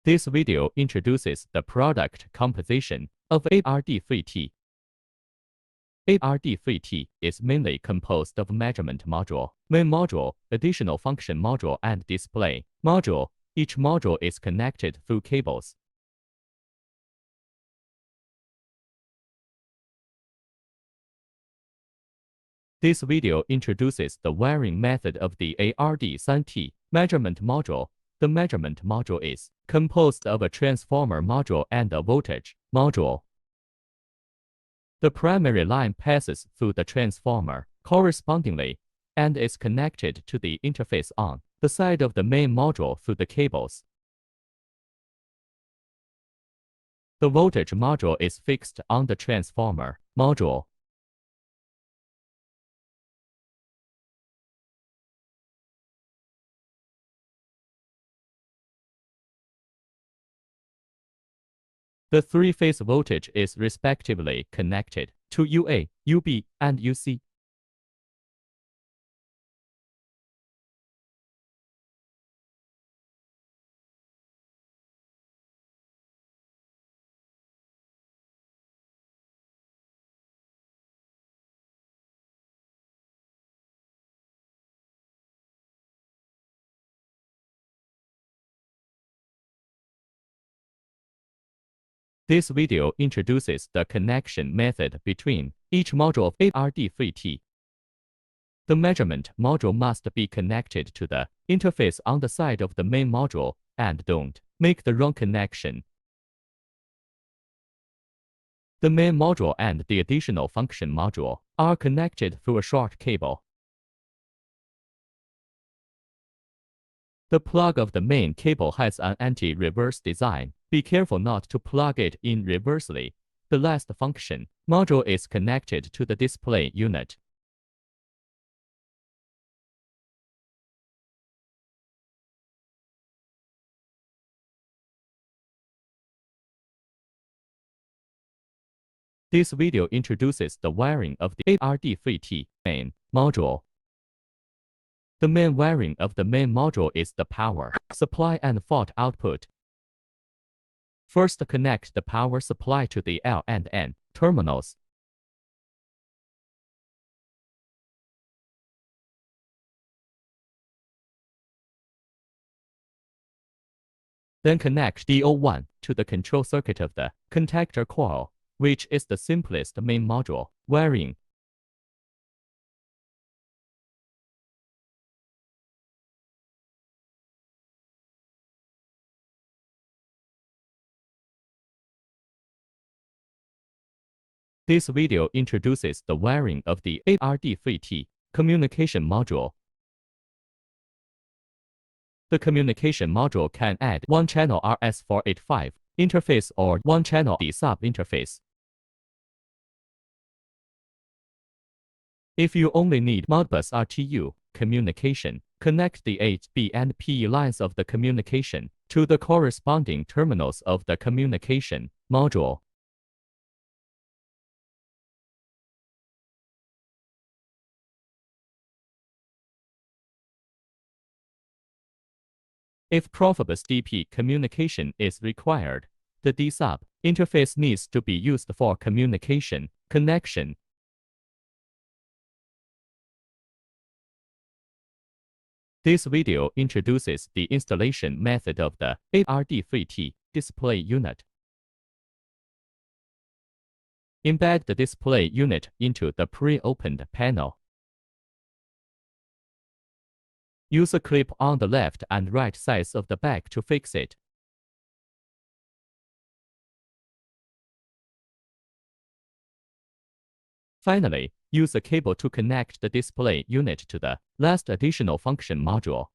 This video introduces the product composition of ARD3T. ARD3T is mainly composed of measurement module, main module, additional function module, and display module. Each module is connected through cables. This video introduces the wiring method of the ARD3T measurement module. The measurement module is composed of a transformer module and a voltage module. The primary line passes through the transformer correspondingly and is connected to the interface on the side of the main module through the cables. The voltage module is fixed on the transformer module. The three-phase voltage is respectively connected to UA, UB, and UC. This video introduces the connection method between each module of ARD3T. The measurement module must be connected to the interface on the side of the main module and don't make the wrong connection. The main module and the additional function module are connected through a short cable. The plug of the main cable has an anti-reverse design. Be careful not to plug it in reversely. The last function module is connected to the display unit. This video introduces the wiring of the ARD3T main module. The main wiring of the main module is the power supply and fault output. First, connect the power supply to the L and N terminals. Then connect DO1 to the control circuit of the contactor coil, which is the simplest main module wiring. This video introduces the wiring of the ARD3T communication module. The communication module can add one-channel RS485 interface or one-channel D-sub interface. If you only need Modbus RTU communication, connect the H, B, and P lines of the communication to the corresponding terminals of the communication module. If Profibus DP communication is required, the D-sub interface needs to be used for communication connection. This video introduces the installation method of the ARD3T display unit. Embed the display unit into the pre-opened panel. Use a clip on the left and right sides of the back to fix it. Finally, use a cable to connect the display unit to the last additional function module.